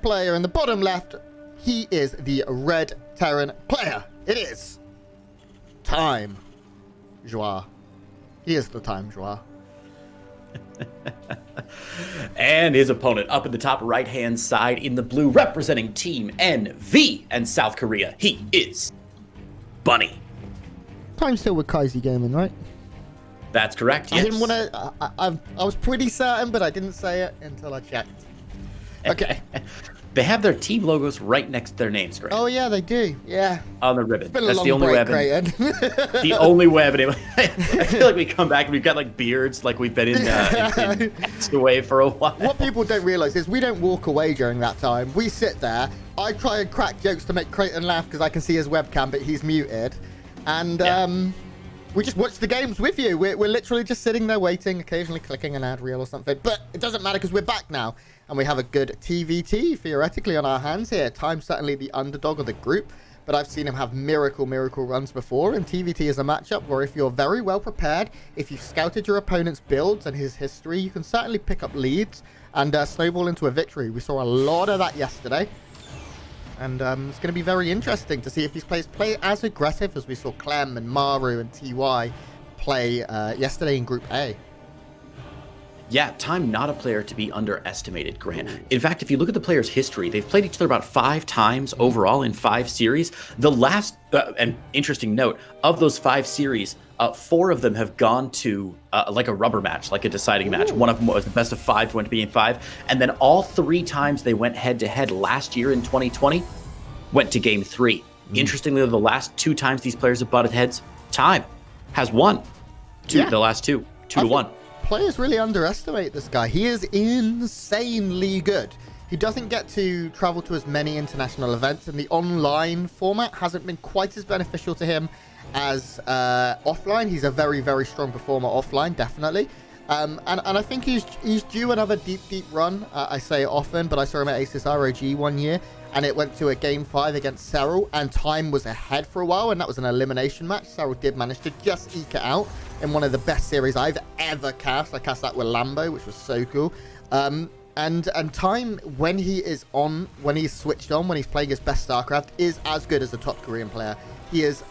player in the bottom left, he is the red Terran player. It is Time Joie. He is the Time Joie. And his opponent up in the top right-hand side in the blue, representing Team NV and South Korea, he is Bunny. Time's still with Kaisi Gaming, right? That's correct, yes. I didn't want to... I was pretty certain, but I didn't say it until I checked. Okay. They have their team logos right next to their names, Grant. Oh, yeah, they do. Yeah. On the ribbon. That's the only way The only way I've been able... I feel like we come back and we've got, like, beards, like we've been in away for a while. What people don't realize is we don't walk away during that time. We sit there. I try and crack jokes to make Creighton laugh because I can see his webcam, but he's muted. And we just watch the games with you. We're literally just sitting there waiting, occasionally clicking an ad reel or something. But it doesn't matter because we're back now. And we have a good TVT, theoretically, on our hands here. Time's certainly the underdog of the group. But I've seen him have miracle runs before. And TVT is a matchup where if you're very well prepared, if you've scouted your opponent's builds and his history, you can certainly pick up leads and snowball into a victory. We saw a lot of that yesterday. And it's going to be very interesting to see if these players play as aggressive as we saw Clem and Maru and TY play yesterday in Group A. Yeah, Time not a player to be underestimated, Grant. In fact, if you look at the players' history, they've played each other about 5 times overall in 5 series. The last, and interesting note, of those 5 series, 4 of them have gone to like a rubber match, like a deciding match. One of them was the best of 5, went to be in 5. And then all 3 times they went head-to-head last year in 2020, went to Game 3. Interestingly, the last 2 times these players have butted heads, Time has won the last 2, 2-1. Players really underestimate this guy. He is insanely good. He doesn't get to travel to as many international events, and the online format hasn't been quite as beneficial to him as offline. He's a very, very strong performer offline, definitely. And I think he's due another deep run. I say it often, but I saw him at Aces ROG one year, and it went to a Game 5 against Cyril, and Time was ahead for a while, and that was an elimination match. Cyril did manage to just eke it out in one of the best series I've ever cast. I cast that with Lambo, which was so cool. And Time, when he is on, when he's switched on, when he's playing his best StarCraft, is as good as a top Korean player. He is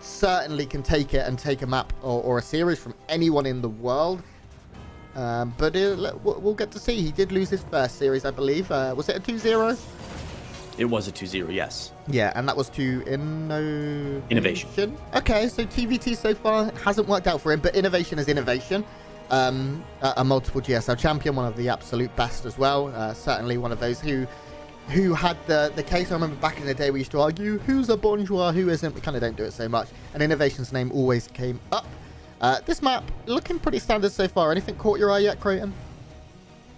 certainly can take it and take a map or a series from anyone in the world. But we'll get to see. He did lose his first series, I believe. Was it a 2-0? It was a 2-0, yes. Yeah, and that was to Innovation. Okay, so TVT so far hasn't worked out for him, but Innovation is Innovation. A multiple GSL champion, one of the absolute best as well. Certainly one of those who had the case. I remember back in the day we used to argue who's a bonjour, who isn't. We kind of don't do it so much. And Innovation's name always came up. This map looking pretty standard so far. Anything caught your eye yet, Creighton?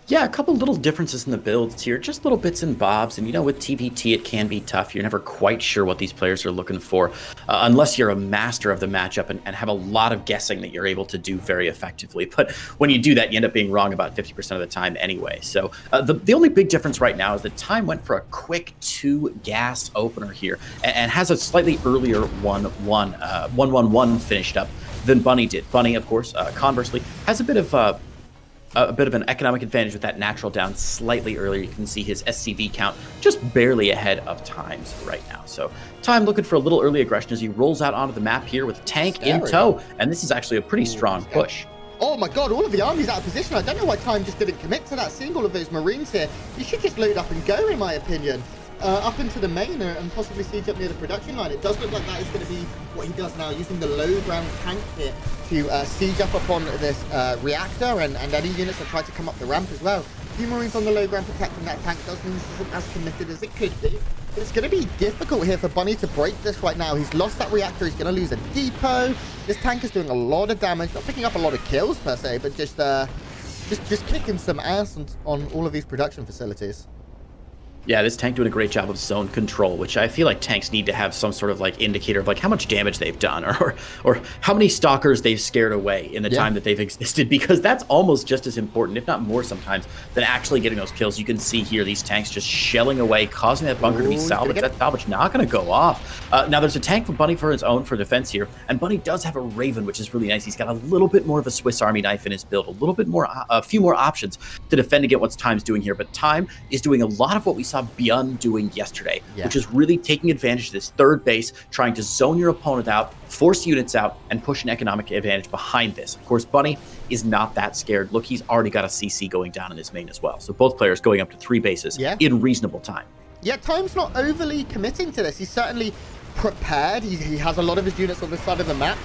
Yeah, a couple little differences in the builds here, just little bits and bobs. And, you know, with TVT, it can be tough. You're never quite sure what these players are looking for, unless you're a master of the matchup and have a lot of guessing that you're able to do very effectively. But when you do that, you end up being wrong about 50% of the time anyway. So the only big difference right now is that Time went for a quick 2-gas opener here and has a slightly earlier 1-1 finished up than Bunny did. Bunny, of course, conversely, has a bit of an economic advantage with that natural down slightly earlier. You can see his SCV count just barely ahead of Time's right now. So Time looking for a little early aggression as he rolls out onto the map here with Tank in tow. And this is actually a pretty strong push. Oh my god, all of the army's out of position. I don't know why Time just didn't commit to that. Seeing all of those Marines here, you should just load up and go, in my opinion. Up into the main and possibly siege up near the production line. It does look like that is going to be what he does now, using the low ground tank here to siege up upon this reactor and any units that try to come up the ramp as well. A few Marines on the low ground protecting that tank does mean this isn't as committed as it could be. But it's going to be difficult here for Bunny to break this right now. He's lost that reactor. He's going to lose a depot. This tank is doing a lot of damage. Not picking up a lot of kills per se, but just kicking some ass on all of these production facilities. Yeah, this tank doing a great job of zone control, which I feel like tanks need to have some sort of like indicator of like how much damage they've done or how many stalkers they've scared away in the time that they've existed, because that's almost just as important, if not more sometimes, than actually getting those kills. You can see here these tanks just shelling away, causing that bunker to be salvaged. That salvage not going to go off. Now there's a tank for Bunny for his own for defense here, and Bunny does have a Raven, which is really nice. He's got a little bit more of a Swiss Army knife in his build, a little bit more, a few more options to defend against what Time's doing here. But Time is doing a lot of what we saw saw Bjorn doing yesterday, which is really taking advantage of this third base, trying to zone your opponent out, force units out, and push an economic advantage behind this. Of course, Bunny is not that scared. Look, he's already got a CC going down in his main as well. So both players going up to 3 bases in reasonable time. Yeah, Time's not overly committing to this. He's certainly prepared. He has a lot of his units on this side of the map.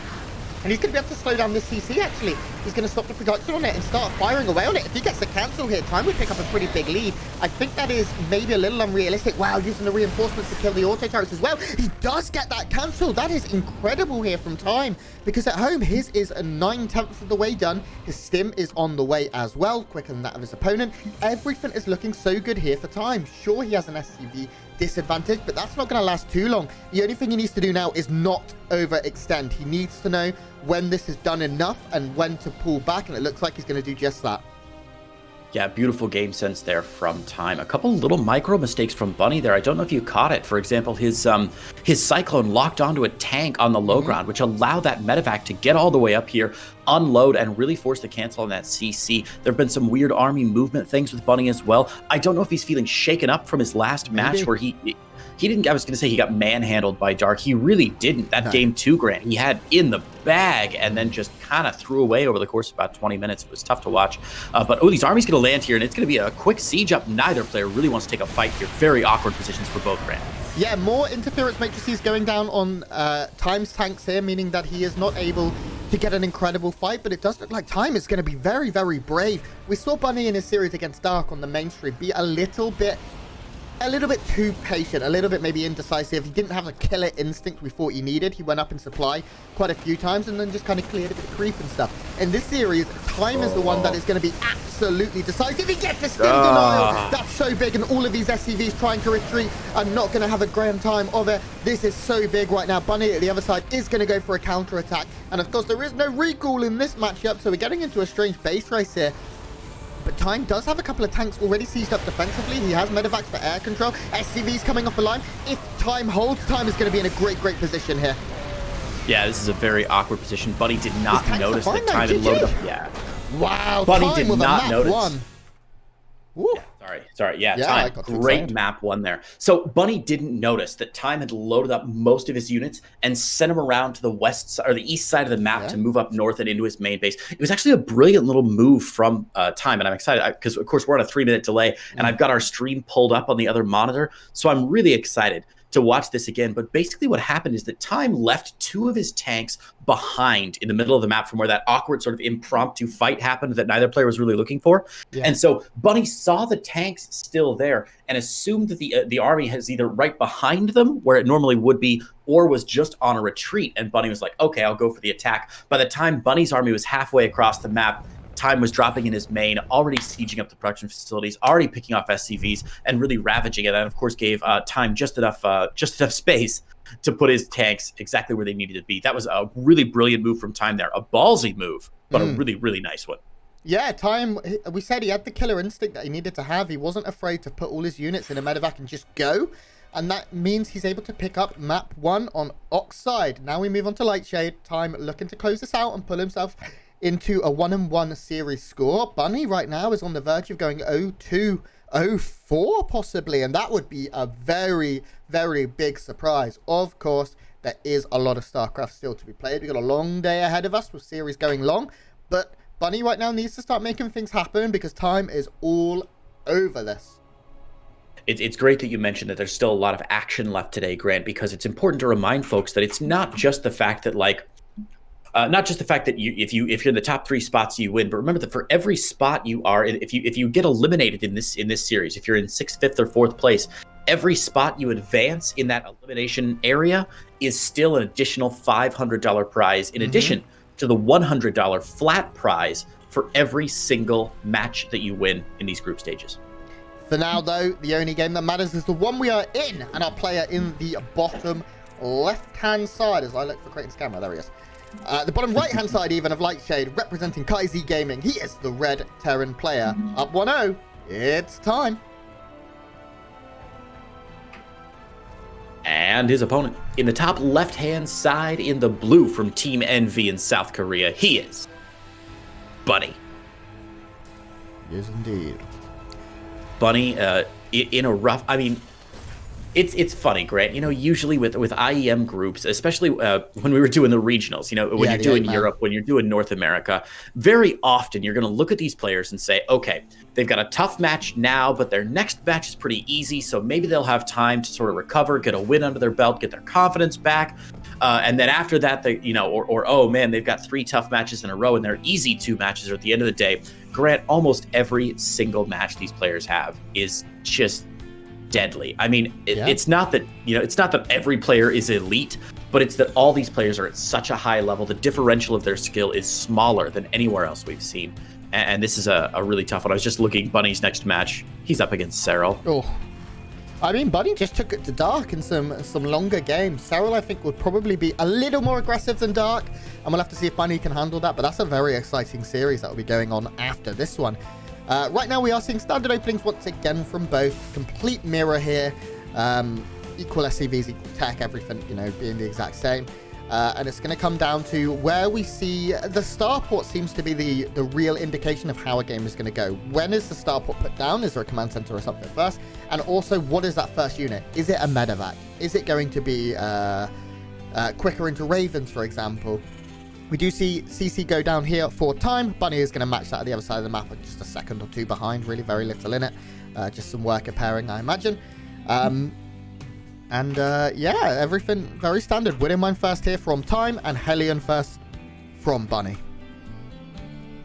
And he's going to be able to slow down this CC, actually. He's going to stop the production on it and start firing away on it. If he gets the cancel here, Time would pick up a pretty big lead. I think that is maybe a little unrealistic. Wow, using the reinforcements to kill the auto turrets as well. He does get that cancel. That is incredible here from Time. Because at home, his is a 9/10 of the way done. His stim is on the way as well, quicker than that of his opponent. Everything is looking so good here for Time. Sure, he has an SCV disadvantage, but that's not going to last too long. The only thing he needs to do now is not overextend. He needs to know when this is done enough and when to pull back, and it looks like he's going to do just that. Yeah, beautiful game sense there from Time. A couple little micro mistakes from Bunny there. I don't know if you caught it. For example, his Cyclone locked onto a tank on the low ground, which allowed that medevac to get all the way up here, unload, and really force the cancel on that CC. There have been some weird army movement things with Bunny as well. I don't know if he's feeling shaken up from his last match where he didn't, I was going to say he got manhandled by Dark. He really didn't. That game 2 Grant, he had in the bag and then just kind of threw away over the course of about 20 minutes. It was tough to watch. But, these armies going to land here, and it's going to be a quick siege up. Neither player really wants to take a fight here. Very awkward positions for both, Grant. Yeah, more interference matrices going down on Time's tanks here, meaning that he is not able to get an incredible fight, but it does look like Time is going to be very, very brave. We saw Bunny in his series against Dark on the mainstream be a little bit too patient, a little bit maybe indecisive. He didn't have the killer instinct we thought he needed. He went up in supply quite a few times and then just kind of cleared a bit of creep and stuff. In this series, Time is the one that is going to be absolutely decisive. He gets the stim denial. That's so big, and all of these SCVs trying to retreat are not going to have a grand time of it. This is so big right now. Bunny at the other side is going to go for a counter attack, and of course there is no recall in this matchup, so we're getting into a strange base race here. But Time does have a couple of tanks already seized up defensively. He has medevacs for air control. SCVs coming off the line. If Time holds, Time is going to be in a great, great position here. Yeah, this is a very awkward position. Bunny did not notice that Time had loaded up. Yeah. Wow. Bunny did not notice. Yeah, sorry. Yeah, Time, great map 1 there. So Bunny didn't notice that Time had loaded up most of his units and sent them around to the west side or the east side of the map to move up north and into his main base. It was actually a brilliant little move from Time, and I'm excited because, of course, we're on a 3-minute delay, and I've got our stream pulled up on the other monitor, so I'm really excited to watch this again. But basically what happened is that Time left 2 of his tanks behind in the middle of the map from where that awkward sort of impromptu fight happened that neither player was really looking for. And so Bunny saw the tanks still there and assumed that the army has either right behind them where it normally would be, or was just on a retreat. And Bunny was like, okay, I'll go for the attack. By the time Bunny's army was halfway across the map, Time was dropping in his main, already sieging up the production facilities, already picking off SCVs, and really ravaging it. And of course, gave Time just enough space to put his tanks exactly where they needed to be. That was a really brilliant move from Time there, a ballsy move, but a really, really nice one. Yeah, Time. We said he had the killer instinct that he needed to have. He wasn't afraid to put all his units in a medevac and just go. And that means he's able to pick up map 1 on Oxide. Now we move on to Lightshade. Time looking to close this out and pull himself into a 1-1 series score. Bunny right now is on the verge of going 0-2, 0-4 possibly, and that would be a very, very big surprise. Of course, there is a lot of StarCraft still to be played. We've got a long day ahead of us with series going long, but Bunny right now needs to start making things happen because Time is all over this. It's great that you mentioned that there's still a lot of action left today, Grant, because it's important to remind folks that it's not just the fact that if you're in the top 3 spots you win, but remember that for every spot you are, if you get eliminated in this series, if you're in 6th, 5th, or 4th place, every spot you advance in that elimination area is still an additional $500 prize in addition to the $100 flat prize for every single match that you win in these group stages. For now, though, the only game that matters is the one we are in, and our player in the bottom left-hand side, as I look for Creighton's camera. There he is. The bottom right-hand side, even, of Lightshade, representing KaiZ Gaming. He is the red Terran player. Up 1-0. It's time. And his opponent in the top left-hand side in the blue from Team Envy in South Korea, he is Bunny. Yes, indeed. Bunny, in a rough. I mean, it's funny, Grant. You know, usually with IEM groups, especially when we were doing the regionals, you know, when you're doing Europe, when you're doing North America, very often you're going to look at these players and say, okay, they've got a tough match now, but their next match is pretty easy, so maybe they'll have time to sort of recover, get a win under their belt, get their confidence back. And then after that, they, you know, or oh man, they've got 3 tough matches in a row and they're easy 2 matches. Or at the end of the day, Grant, almost every single match these players have is just deadly. I mean, it's not that, you know, it's not that every player is elite, but it's that all these players are at such a high level. The differential of their skill is smaller than anywhere else we've seen. And this is a really tough one. I was just looking, Bunny's next match, he's up against Cyril. Oh, I mean, Bunny just took it to Dark in some longer games. Cyril, I think, would probably be a little more aggressive than Dark, and we'll have to see if Bunny can handle that, but that's a very exciting series that will be going on after this one. Right now, we are seeing standard openings once again from both. Complete mirror here. Equal SCVs, equal tech, everything, you know, being the exact same. And it's going to come down to where we see the starport seems to be the real indication of how a game is going to go. When is the starport put down? Is there a command center or something first? And also, what is that first unit? Is it a medevac? Is it going to be quicker into Ravens, for example? We do see CC go down here for time. Bunny is going to match that at the other side of the map, with just a second or 2 behind. Really very little in it. Just some worker pairing, I imagine. Yeah, everything very standard. Widowmine first here from Time, and Hellion first from Bunny.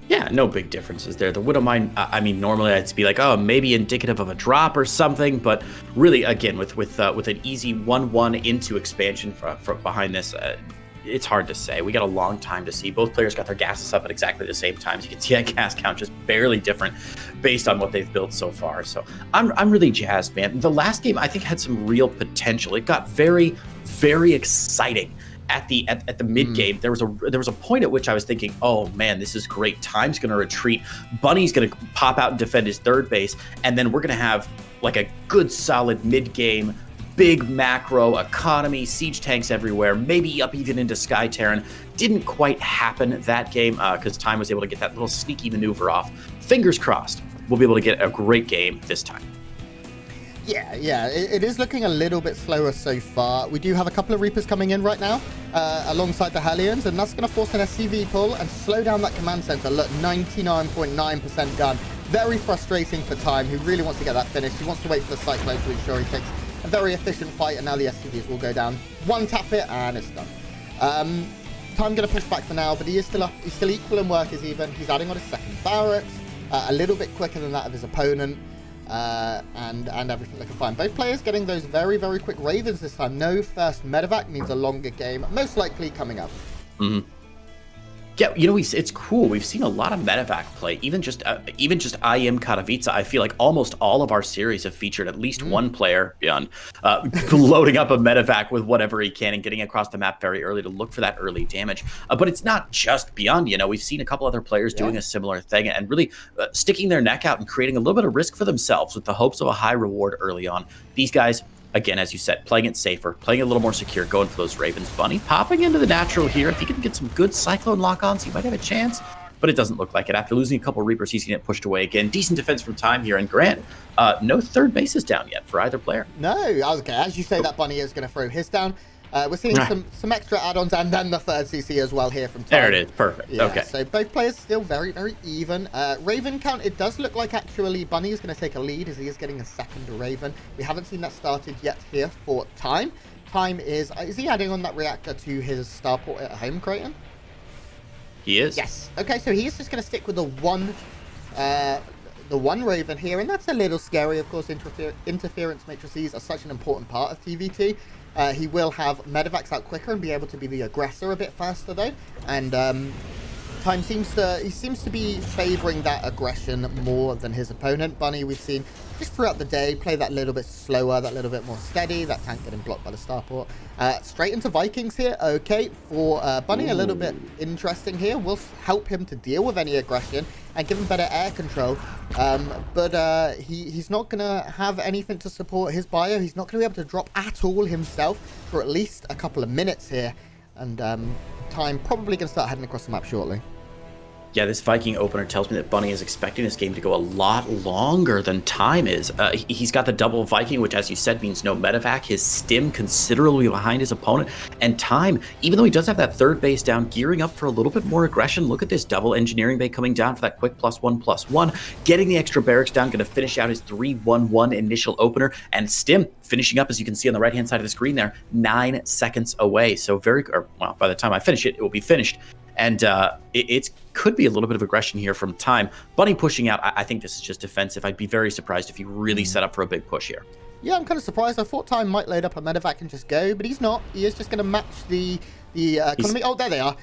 Yeah, no big differences there. The Widowmine, I mean, normally I'd be like, oh, maybe indicative of a drop or something, but really, again, with an easy 1-1 into expansion from behind this, it's hard to say. We got a long time to see. Both players got their gases up at exactly the same time. So you can see that gas count just barely different based on what they've built so far. So I'm really jazzed, man. The last game I think had some real potential. It got very, very exciting at the mid game. There was a point at which I was thinking, oh man, this is great. Time's going to retreat. Bunny's going to pop out and defend his third base, and then we're going to have like a good solid mid game. Big macro economy, siege tanks everywhere, maybe up even into Sky Terran. Didn't quite happen that game because Time was able to get that little sneaky maneuver off. Fingers crossed, we'll be able to get a great game this time. Yeah, it is looking a little bit slower so far. We do have a couple of Reapers coming in right now alongside the Hellions, and that's going to force an SCV pull and slow down that command center. Look, 99.9% done. Very frustrating for Time, who really wants to get that finished. He wants to wait for the Cyclone to ensure he takes a very efficient fight, and now the SCVs will go down. One tap it, and it's done. Time going to push back for now, but he is still up. He's still equal in work as even. He's adding on his second barracks, a little bit quicker than that of his opponent, and everything looking fine. Both players getting those very, very quick Ravens this time. No first medevac means a longer game, most likely coming up. Mm-hmm. Yeah, you know, it's cool. We've seen a lot of medevac play, even just IEM Katowice. I feel like almost all of our series have featured at least one player beyond loading up a medevac with whatever he can and getting across the map very early to look for that early damage. But it's not just beyond. You know, we've seen a couple other players doing a similar thing and really sticking their neck out and creating a little bit of risk for themselves with the hopes of a high reward early on. These guys, again, as you said, playing it safer, playing it a little more secure, going for those Ravens. Bunny popping into the natural here. If he can get some good Cyclone lock-ons, he might have a chance, but it doesn't look like it. After losing a couple Reapers, he's going to get pushed away again. Decent defense from Time here. And Grant, no third bases down yet for either player. No, okay. As you say, that Bunny is going to throw his down. We're seeing some extra add-ons and then the third CC as well here from Time. There it is. Perfect. Yeah, okay. So both players still very, very even. Raven count, it does look like actually Bunny is going to take a lead as he is getting a second Raven. We haven't seen that started yet here for Time. Time is he adding on that reactor to his starport at home, Creighton? He is. Yes. Okay, so he's just going to stick with the one Raven here, and that's a little scary. Of course, interference matrices are such an important part of TVT. He will have medevacs out quicker and be able to be the aggressor a bit faster though, and Time seems to be favoring that aggression more than his opponent. Bunny, we've seen just throughout the day play that little bit slower, that little bit more steady, that tank getting blocked by the starport. Straight into Vikings here. Okay, for Bunny, a little bit interesting here. Will help him to deal with any aggression and give him better air control. But he's not going to have anything to support his bio. He's not going to be able to drop at all himself for at least a couple of minutes here. And Time probably going to start heading across the map shortly. Yeah, this Viking opener tells me that Bunny is expecting this game to go a lot longer than Time is. He's got the double Viking, which, as you said, means no medevac. His stim considerably behind his opponent. And Time, even though he does have that third base down, gearing up for a little bit more aggression. Look at this double engineering bay coming down for that quick +1/+1. Getting the extra barracks down, going to finish out his 3-1-1 initial opener. And Stim finishing up, as you can see on the right-hand side of the screen there, 9 seconds away. So well, by the time I finish it, it will be finished. And it could be a little bit of aggression here from Time. Bunny pushing out, I think this is just defensive. I'd be very surprised if he really set up for a big push here. Yeah, I'm kind of surprised. I thought Time might load up a medevac and just go, but he's not. He is just going to match the economy. Oh, there they are.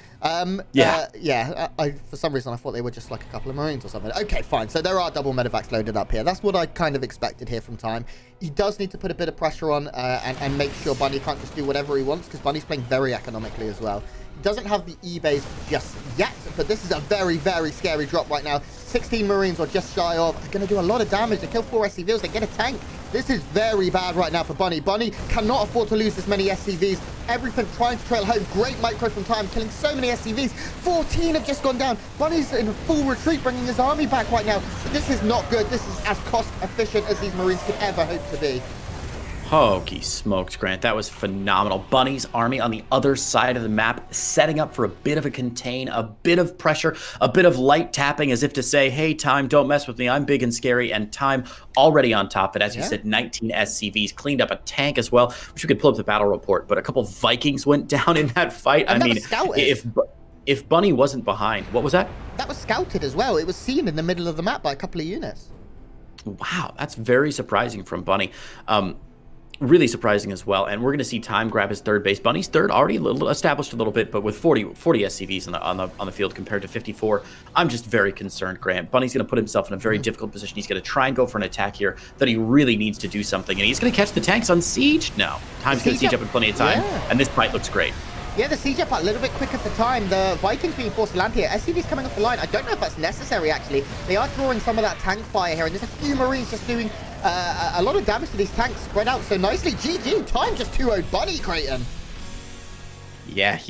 For some reason, I thought they were just like a couple of Marines or something. Okay, fine. So there are double medevacs loaded up here. That's what I kind of expected here from Time. He does need to put a bit of pressure on and make sure Bunny can't just do whatever he wants, because Bunny's playing very economically as well. Doesn't have the E-base just yet, but this is a very, very scary drop right now. 16 Marines or just shy of are going to do a lot of damage. They kill 4 SCVs, they get a tank. This is very bad right now for Bunny. Bunny cannot afford to lose this many SCVs. Everything trying to trail home. Great micro from Time, killing so many SCVs. 14 have just gone down. Bunny's in a full retreat, bringing his army back right now. But this is not good. This is as cost efficient as these Marines could ever hope to be. Holy smokes, Grant. That was phenomenal. Bunny's army on the other side of the map, setting up for a bit of a contain, a bit of pressure, a bit of light tapping, as if to say, hey, Time, don't mess with me. I'm big and scary. And Time already on top of it. As you said, 19 SCVs, cleaned up a tank as well, which we could pull up the battle report. But a couple Vikings went down in that fight. And I mean, if Bunny wasn't behind, what was that? That was scouted as well. It was seen in the middle of the map by a couple of units. Wow, that's very surprising from Bunny. Really surprising as well. And we're going to see Time grab his third base. Bunny's third already established a little bit, but with 40 SCVs on the field compared to 54, I'm just very concerned, Grant. Bunny's going to put himself in a very difficult position. He's going to try and go for an attack here that he really needs to do something. And he's going to catch the tanks on siege. No, Time's going to siege up in plenty of time. And this fight looks great. Yeah, the siege up a little bit quicker for Time. The Vikings being forced to land here. SCV's coming off the line. I don't know if that's necessary, actually. They are drawing some of that tank fire here, and there's a few Marines just doing a lot of damage to these tanks spread out so nicely. GG, Time just 2-0'd Bunny, Creighton. Yeah,